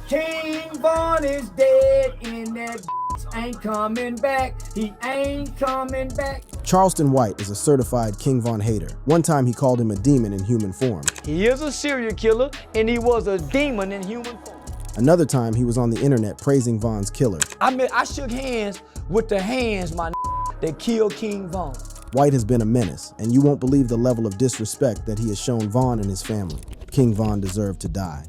King Von is dead and that ain't coming back. He ain't coming back. Charleston White is a certified King Von hater. One time he called him a demon in human form. He is a serial killer and he was a demon in human form. Another time he was on the internet praising Von's killer. I shook hands with the hands, that killed King Von. White has been a menace, and you won't believe the level of disrespect that he has shown Von and his family. King Von deserved to die.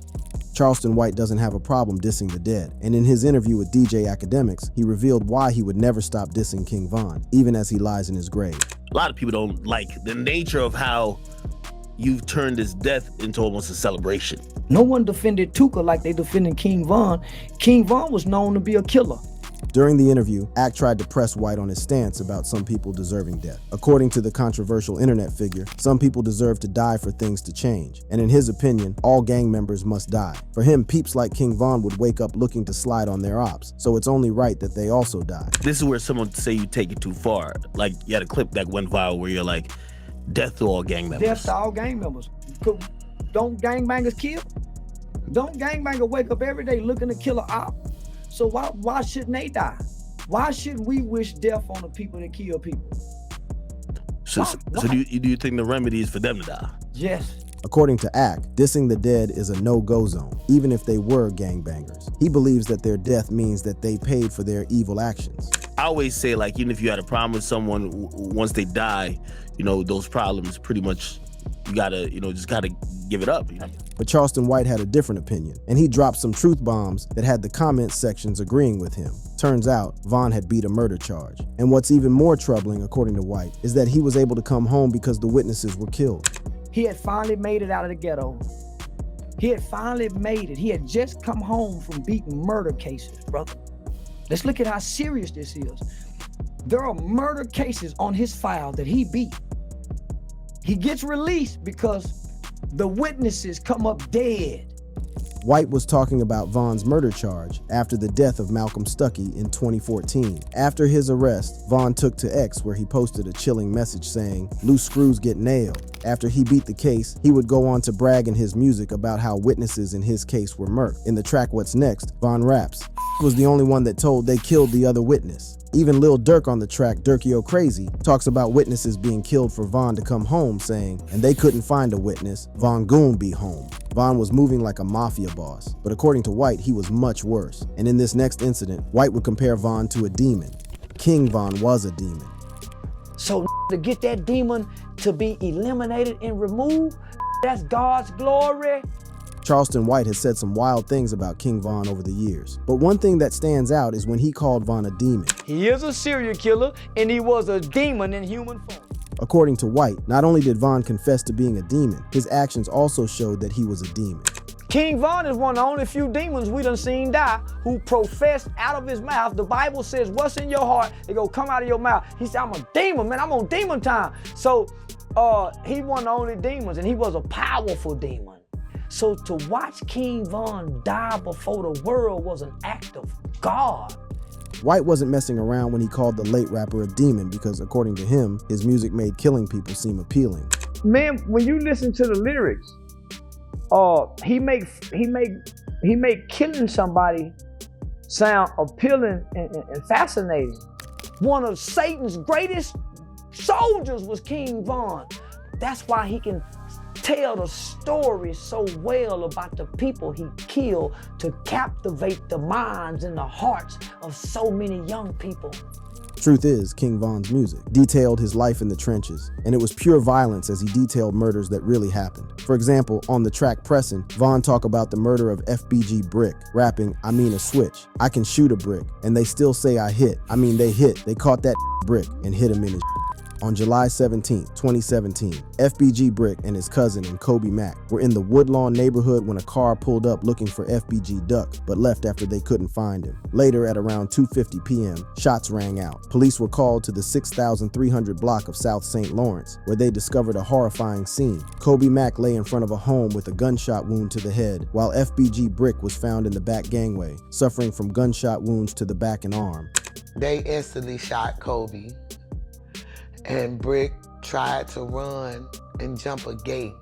Charleston White doesn't have a problem dissing the dead, and in his interview with DJ Academics, he revealed why he would never stop dissing King Von, even as he lies in his grave. A lot of people don't like the nature of how you've turned his death into almost a celebration. No one defended Tuka like they defended King Von. King Von was known to be a killer. During the interview, Ack tried to press White on his stance about some people deserving death. According to the controversial internet figure, some people deserve to die for things to change. And in his opinion, all gang members must die. For him, peeps like King Von would wake up looking to slide on their ops, so it's only right that they also die. This is where someone say you take it too far. Like, you had a clip that went viral where you're like, death to all gang members. Death to all gang members. Don't gangbangers kill? Don't gangbangers wake up every day looking to kill an op? So why shouldn't they die? Why should we wish death on the people that kill people? So do you think the remedy is for them to die? Yes. According to Ack, dissing the dead is a no-go zone, even if they were gangbangers. He believes that their death means that they paid for their evil actions. I always say, like, even if you had a problem with someone, once they die, those problems pretty much, you gotta, just gotta give it up. But Charleston White had a different opinion, and he dropped some truth bombs that had the comment sections agreeing with him. Turns out, Von had beat a murder charge. And what's even more troubling, according to White, is that he was able to come home because the witnesses were killed. He had finally made it out of the ghetto. He had finally made it. He had just come home from beating murder cases, brother. Let's look at how serious this is. There are murder cases on his file that he beat. He gets released because the witnesses come up dead. White was talking about Von's murder charge after the death of Malcolm Stuckey in 2014. After his arrest, Von took to X where he posted a chilling message saying, "Loose screws get nailed." After he beat the case, he would go on to brag in his music about how witnesses in his case were murked. In the track What's Next, Von raps, "Was the only one that told they killed the other witness." Even Lil Durk on the track Durkio Crazy talks about witnesses being killed for Von to come home, saying, "And they couldn't find a witness, Von Goon be home." Von was moving like a mafia boss, but according to White, he was much worse. And in this next incident, White would compare Von to a demon. King Von was a demon. So to get that demon to be eliminated and removed, that's God's glory. Charleston White has said some wild things about King Von over the years, but one thing that stands out is when he called Von a demon. He is a serial killer and he was a demon in human form. According to White, not only did Von confess to being a demon, his actions also showed that he was a demon. King Von is one of the only few demons we done seen die who professed out of his mouth. The Bible says, what's in your heart, it go come out of your mouth. He said, I'm a demon, man, I'm on demon time. So he one of the only demons and he was a powerful demon. So to watch King Von die before the world was an act of God. White wasn't messing around when he called the late rapper a demon because, according to him, his music made killing people seem appealing. Man, when you listen to the lyrics, he make killing somebody sound appealing and fascinating. One of Satan's greatest soldiers was King Von. That's why he can tell the story so well about the people he killed to captivate the minds and the hearts of so many young people. Truth is, King Von's music detailed his life in the trenches, and it was pure violence as he detailed murders that really happened. For example, on the track Pressin', Von talked about the murder of FBG Brick, rapping, "I mean a switch. I can shoot a brick, and they still say I hit. I mean they hit. They caught that brick and hit him in his." On July 17, 2017, FBG Brick and his cousin and Kobe Mack were in the Woodlawn neighborhood when a car pulled up looking for FBG Duck, but left after they couldn't find him. Later, at around 2:50 p.m., shots rang out. Police were called to the 6300 block of South St. Lawrence, where they discovered a horrifying scene. Kobe Mack lay in front of a home with a gunshot wound to the head, while FBG Brick was found in the back gangway, suffering from gunshot wounds to the back and arm. They instantly shot Kobe. And Brick tried to run and jump a gate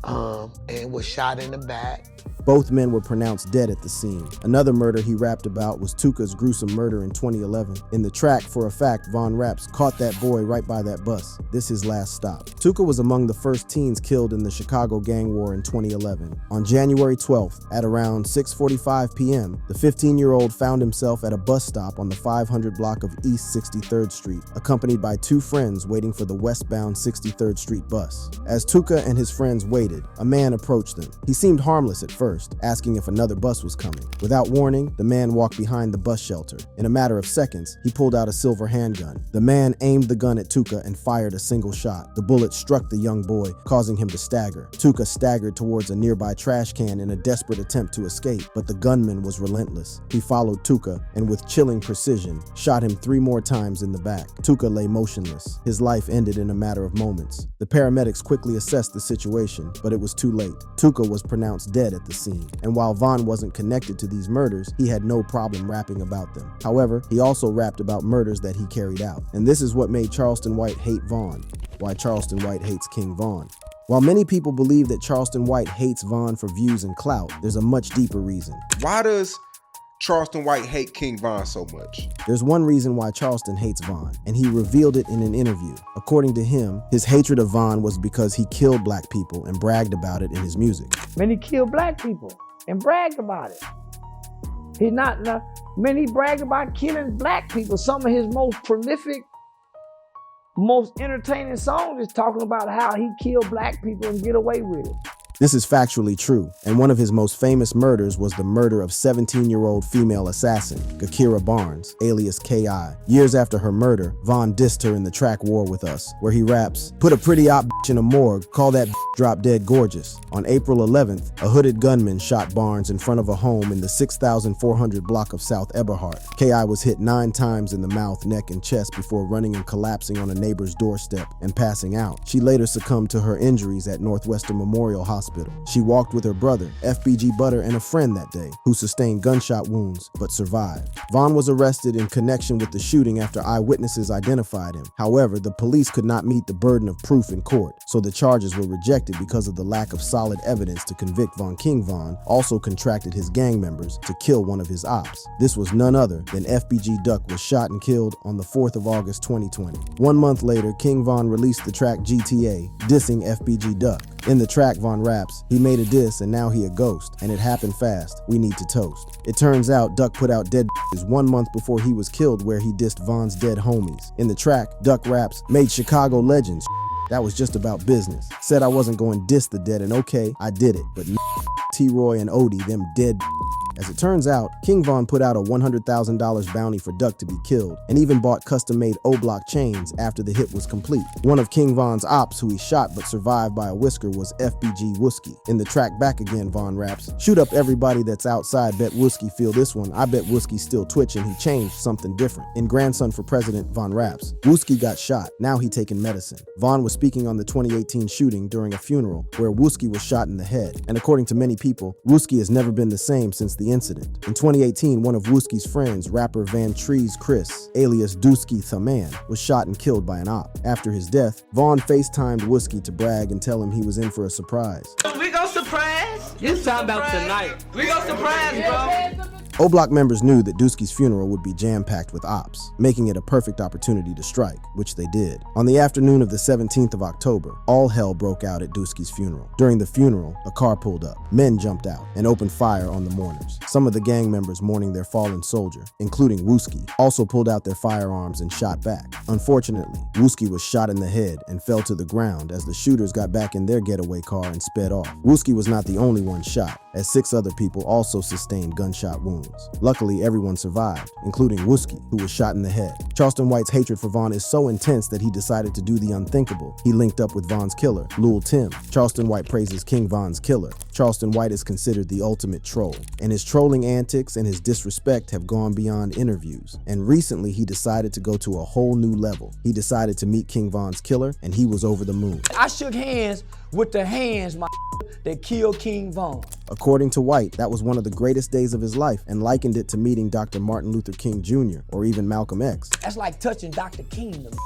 and was shot in the back. Both men were pronounced dead at the scene. Another murder he rapped about was Tuka's gruesome murder in 2011. In the track, For a Fact, Von raps, "Caught that boy right by that bus. This his last stop." Tuka was among the first teens killed in the Chicago gang war in 2011. On January 12th, at around 6:45 p.m., the 15-year-old found himself at a bus stop on the 500 block of East 63rd Street, accompanied by two friends waiting for the westbound 63rd Street bus. As Tuka and his friends waited, a man approached them. He seemed harmless at first, asking if another bus was coming. Without warning, the man walked behind the bus shelter. In a matter of seconds, he pulled out a silver handgun. The man aimed the gun at Tuka and fired a single shot. The bullet struck the young boy, causing him to stagger. Tuka staggered towards a nearby trash can in a desperate attempt to escape, but the gunman was relentless. He followed Tuka and with chilling precision, shot him 3 more times in the back. Tuka lay motionless. His life ended in a matter of moments. The paramedics quickly assessed the situation, but it was too late. Tuka was pronounced dead at the scene, and while Von wasn't connected to these murders, he had no problem rapping about them. However, he also rapped about murders that he carried out. And this is what made Charleston White hate Von. Why Charleston White hates King Von. While many people believe that Charleston White hates Von for views and clout, there's a much deeper reason. Why does Charleston White hate King Von so much? There's one reason why Charleston hates Von, and he revealed it in an interview. According to him, his hatred of Von was because he killed black people and bragged about it in his music. Man, he killed black people and bragged about it. He bragged about killing black people. Some of his most prolific, most entertaining songs is talking about how he killed black people and get away with it. This is factually true, and one of his most famous murders was the murder of 17-year-old female assassin, Gakira Barnes, alias K.I. Years after her murder, Von dissed her in the track War With Us, where he raps, "Put a pretty op bitch in a morgue, call that bitch drop dead gorgeous." On April 11th, a hooded gunman shot Barnes in front of a home in the 6400 block of South Eberhard. K.I. was hit 9 times in the mouth, neck, and chest before running and collapsing on a neighbor's doorstep and passing out. She later succumbed to her injuries at Northwestern Memorial Hospital. She walked with her brother, FBG Butter, and a friend that day, who sustained gunshot wounds but survived. Von was arrested in connection with the shooting after eyewitnesses identified him. However, the police could not meet the burden of proof in court, so the charges were rejected because of the lack of solid evidence to convict Von. King Von also contracted his gang members to kill one of his ops. This was none other than FBG Duck was shot and killed on the 4th of August 2020. 1 month later, King Von released the track GTA, dissing FBG Duck. In the track, Von raps, "He made a diss and now he a ghost, and it happened fast, we need to toast." It turns out Duck put out Dead is 1 month before he was killed, where he dissed Von's dead homies. In the track, Duck raps, "Made Chicago legends, that was just about business. Said I wasn't going to diss the dead, and okay, I did it, but T-Roy and Odie, them dead." As it turns out, King Von put out a $100,000 bounty for Duck to be killed, and even bought custom-made O-Block chains after the hit was complete. One of King Von's ops who he shot but survived by a whisker was FBG Wooski. In the track Back Again, Von raps, "Shoot up everybody that's outside, bet Wooski feel this one. I bet Wooski's still twitching, he changed something different." In Grandson for President, Von raps, "Wooski got shot, now he taking medicine." Von was speaking on the 2018 shooting during a funeral where Wooski was shot in the head, and according to many people, Wooski has never been the same since the incident. In 2018, one of Wooski's friends, rapper Van Trees Chris, alias Dooski the Man, was shot and killed by an op. After his death, Von FaceTimed Wooski to brag and tell him he was in for a surprise. We go surprise. It's time about tonight. We go surprise, bro. O-Block members knew that Dooski's funeral would be jam-packed with ops, making it a perfect opportunity to strike, which they did. On the afternoon of the 17th of October, all hell broke out at Dooski's funeral. During the funeral, a car pulled up. Men jumped out and opened fire on the mourners. Some of the gang members mourning their fallen soldier, including Wooski, also pulled out their firearms and shot back. Unfortunately, Wooski was shot in the head and fell to the ground as the shooters got back in their getaway car and sped off. Wooski was not the only one shot, as 6 other people also sustained gunshot wounds. Luckily, everyone survived, including Wooski, who was shot in the head. Charleston White's hatred for Von is so intense that he decided to do the unthinkable. He linked up with Von's killer, Lil Tim. Charleston White praises King Von's killer. Charleston White is considered the ultimate troll, and his trolling antics and his disrespect have gone beyond interviews. And recently, he decided to go to a whole new level. He decided to meet King Von's killer, and he was over the moon. I shook hands with the hands, that killed King Von. According to White, that was one of the greatest days of his life, and likened it to meeting Dr. Martin Luther King Jr. or even Malcolm X. That's like touching Dr. King to me.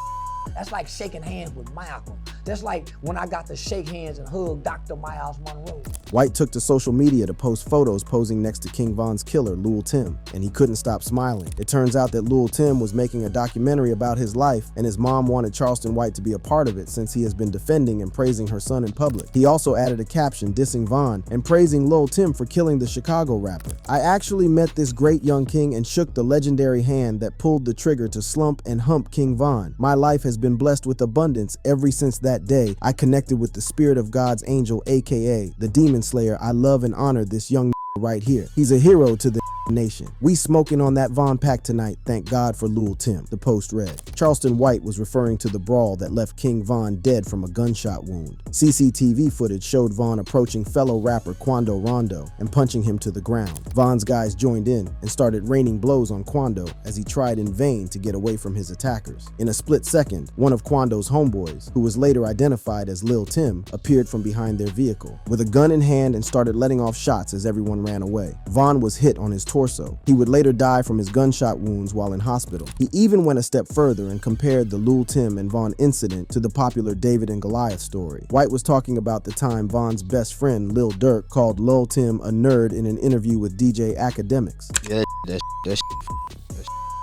That's like shaking hands with Malcolm. Just like when I got to shake hands and hug Dr. Miles Monroe. White took to social media to post photos posing next to King Von's killer, Lil Tim, and he couldn't stop smiling. It turns out that Lil Tim was making a documentary about his life, and his mom wanted Charleston White to be a part of it since he has been defending and praising her son in public. He also added a caption dissing Von and praising Lil Tim for killing the Chicago rapper. I actually met this great young king and shook the legendary hand that pulled the trigger to slump and hump King Von. My life has been blessed with abundance ever since that day. I connected with the spirit of God's angel, aka the demon slayer. I love and honor this young right here. He's a hero to the nation. We smoking on that Von pack tonight, thank God for Lil Tim, the post read. Charleston White was referring to the brawl that left King Von dead from a gunshot wound. CCTV footage showed Von approaching fellow rapper Quando Rondo and punching him to the ground. Von's guys joined in and started raining blows on Quando as he tried in vain to get away from his attackers. In a split second, one of Quando's homeboys, who was later identified as Lil Tim, appeared from behind their vehicle with a gun in hand and started letting off shots as everyone ran away. Von was hit on his torso. He would later die from his gunshot wounds while in hospital. He even went a step further and compared the Lil Tim and Von incident to the popular David and Goliath story. White was talking about the time Von's best friend Lil Durk called Lil Tim a nerd in an interview with DJ Academics. Yeah, that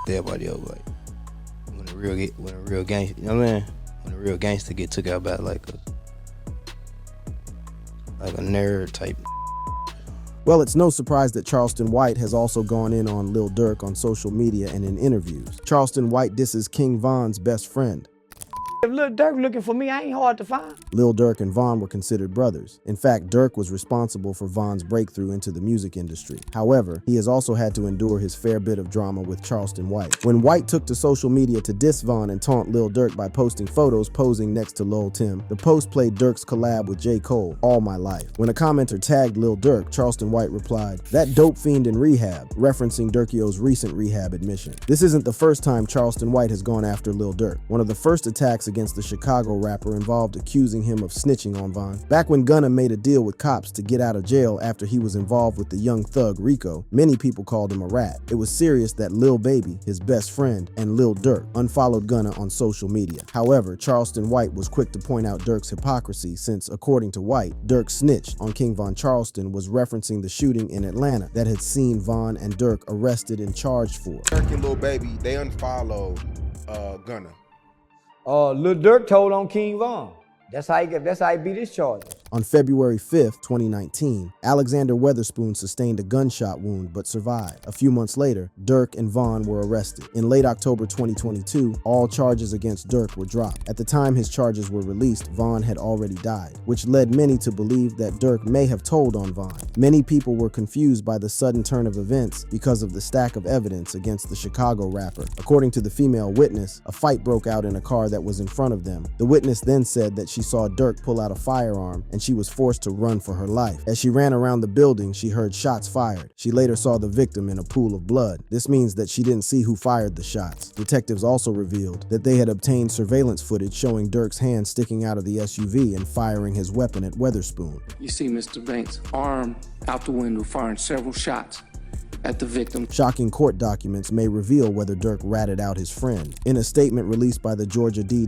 everybody else, like when a real gangster, you know what I mean? When a real gangster get took out by like a nerd type. Well, it's no surprise that Charleston White has also gone in on Lil Durk on social media and in interviews. Charleston White disses King Von's best friend. If Lil Durk looking for me, I ain't hard to find. Lil Durk and Von were considered brothers. In fact, Durk was responsible for Von's breakthrough into the music industry. However, he has also had to endure his fair bit of drama with Charleston White. When White took to social media to diss Von and taunt Lil Durk by posting photos posing next to Lil Tim, the post played Durk's collab with J. Cole, All My Life. When a commenter tagged Lil Durk, Charleston White replied, "That dope fiend in rehab," referencing Durkio's recent rehab admission. This isn't the first time Charleston White has gone after Lil Durk. One of the first attacks against the Chicago rapper involved accusing him of snitching on Von. Back when Gunna made a deal with cops to get out of jail after he was involved with the young thug Rico, many people called him a rat. It was serious that Lil Baby, his best friend, and Lil Durk unfollowed Gunna on social media. However, Charleston White was quick to point out Durk's hypocrisy since, according to White, Durk snitched on King Von Charleston was referencing the shooting in Atlanta that had seen Von and Durk arrested and charged for. Durk and Lil Baby, they unfollowed Gunna. Lil Durk told on King Von. That's how he beat his charge. On February 5th, 2019, Alexander Weatherspoon sustained a gunshot wound but survived. A few months later, Durk and Von were arrested. In late October 2022, all charges against Durk were dropped. At the time his charges were released, Von had already died, which led many to believe that Durk may have told on Von. Many people were confused by the sudden turn of events because of the stack of evidence against the Chicago rapper. According to the female witness, a fight broke out in a car that was in front of them. The witness then said that she saw Durk pull out a firearm and she was forced to run for her life. As she ran around the building, she heard shots fired. She later saw the victim in a pool of blood. This means that she didn't see who fired the shots. Detectives also revealed that they had obtained surveillance footage showing Durk's hand sticking out of the SUV and firing his weapon at Weatherspoon. You see Mr. Banks' arm out the window firing several shots at the victim. Shocking court documents may reveal whether Durk ratted out his friend. In a statement released by the Georgia D.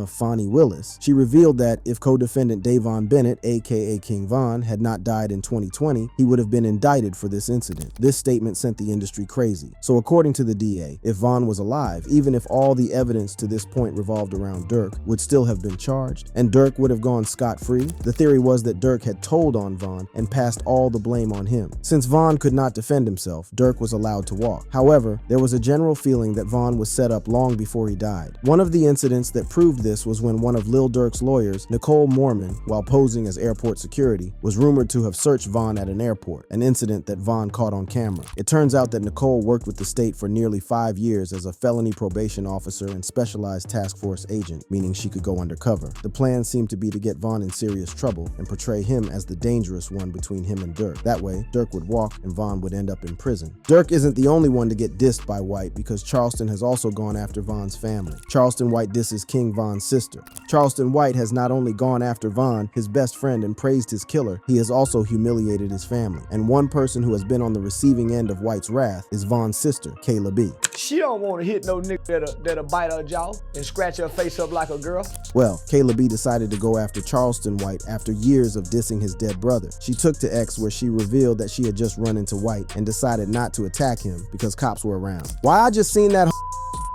Fani Willis, she revealed that if co-defendant Davon Bennett, aka King Von, had not died in 2020, he would have been indicted for this incident. This statement sent the industry crazy. So according to the DA, if Von was alive, even if all the evidence to this point revolved around Durk, would still have been charged, and Durk would have gone scot-free. The theory was that Durk had told on Von and passed all the blame on him. Since Von could not defend himself, Durk was allowed to walk. However, there was a general feeling that Von was set up long before he died. One of the incidents that proved this was when one of Lil Durk's lawyers, Nicole Mormon, while posing as airport security, was rumored to have searched Von at an airport, an incident that Von caught on camera. It turns out that Nicole worked with the state for nearly 5 years as a felony probation officer and specialized task force agent, meaning she could go undercover. The plan seemed to be to get Von in serious trouble and portray him as the dangerous one between him and Durk. That way, Durk would walk and Von would end up in prison. Dirk isn't the only one to get dissed by White because Charleston has also gone after Von's family. Charleston White disses King Von's sister. Charleston White has not only gone after Von, his best friend, and praised his killer, he has also humiliated his family. And one person who has been on the receiving end of White's wrath is Von's sister, Kayla B. She don't want to hit no nigga that'll bite her jaw and scratch her face up like a girl. Well, Kayla B decided to go after Charleston White after years of dissing his dead brother. She took to X where she revealed that she had just run into White and decided not to attack him because cops were around. Why I just seen that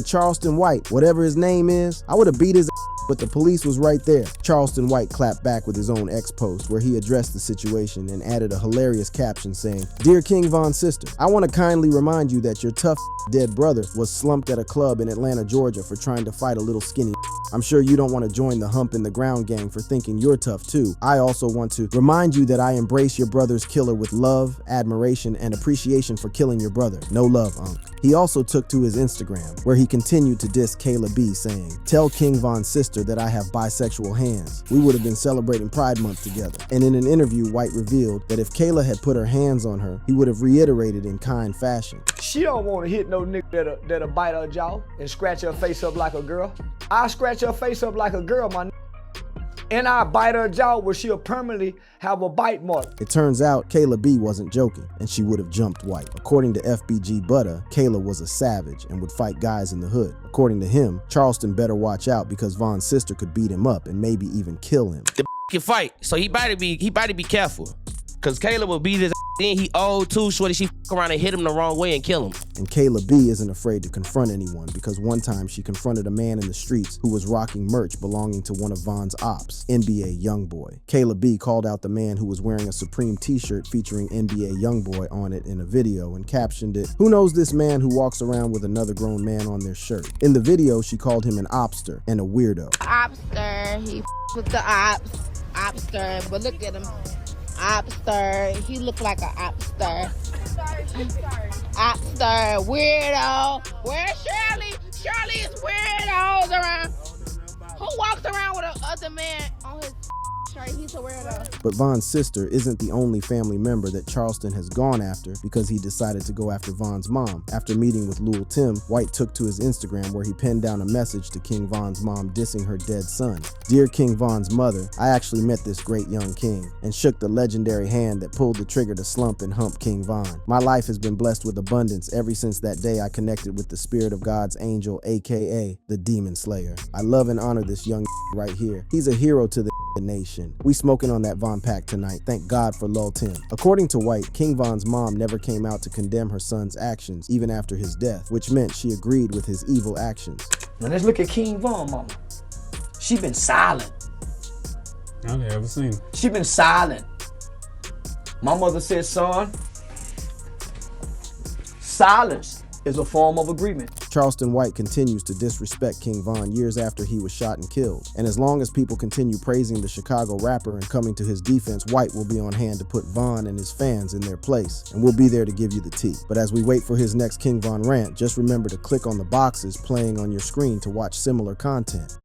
Charleston White, whatever his name is, I would have beat his but the police was right there. Charleston White clapped back with his own X post where he addressed the situation and added a hilarious caption saying, "Dear King Von's sister, I want to kindly remind you that your tough dead brother was slumped at a club in Atlanta, Georgia for trying to fight a little skinny. I'm sure you don't want to join the hump in the ground gang for thinking you're tough too. I also want to remind you that I embrace your brother's killer with love, admiration, and appreciation for killing your brother. No love, Unc." He also took to his Instagram, where he continued to diss Kayla B, saying, "Tell King Von's sister that I have bisexual hands. We would have been celebrating Pride Month together." And in an interview, White revealed that if Kayla had put her hands on her, he would have reiterated in kind fashion. She don't want to hit no nigga that'll bite her jaw and scratch her face up like a girl. I scratch her face up like a girl, my nigga. And I bite her jaw where she'll permanently have a bite mark. It turns out Kayla B wasn't joking, and she would have jumped White. According to FBG Butter, Kayla was a savage and would fight guys in the hood. According to him, Charleston better watch out because Von's sister could beat him up and maybe even kill him. The can fight, so he better be careful. Cause Kayla will beat his then he old too, shorty. She around and hit him the wrong way and kill him. And Kayla B isn't afraid to confront anyone because one time she confronted a man in the streets who was rocking merch belonging to one of Von's ops, NBA Youngboy. Kayla B called out the man who was wearing a Supreme t-shirt featuring NBA Youngboy on it in a video and captioned it, "Who knows this man who walks around with another grown man on their shirt?" In the video, she called him an opster and a weirdo. Opster, he with the opster, but look at him. Opster, he look like an opster. Opster, weirdo. Where's Shirley? Shirley is weirdos around. Who walks around with another man on his shirt? He's a weirdo. But Von's sister isn't the only family member that Charleston has gone after because he decided to go after Von's mom. After meeting with Lil Tim, White took to his Instagram where he penned down a message to King Von's mom dissing her dead son. "Dear King Von's mother, I actually met this great young king and shook the legendary hand that pulled the trigger to slump and hump King Von. My life has been blessed with abundance ever since that day I connected with the spirit of God's angel, aka the Demon Slayer. I love and honor this young right here. He's a hero to the nation. We smoking on that Von pack tonight. Thank God for Lil Tim." According to White, King Von's mom never came out to condemn her son's actions, even after his death, which meant she agreed with his evil actions. Now let's look at King Von, mama. She been silent. I never seen it. She been silent. My mother said, son, silence is a form of agreement. Charleston White continues to disrespect King Von years after he was shot and killed. And as long as people continue praising the Chicago rapper and coming to his defense, White will be on hand to put Von and his fans in their place. And we'll be there to give you the tea. But as we wait for his next King Von rant, just remember to click on the boxes playing on your screen to watch similar content.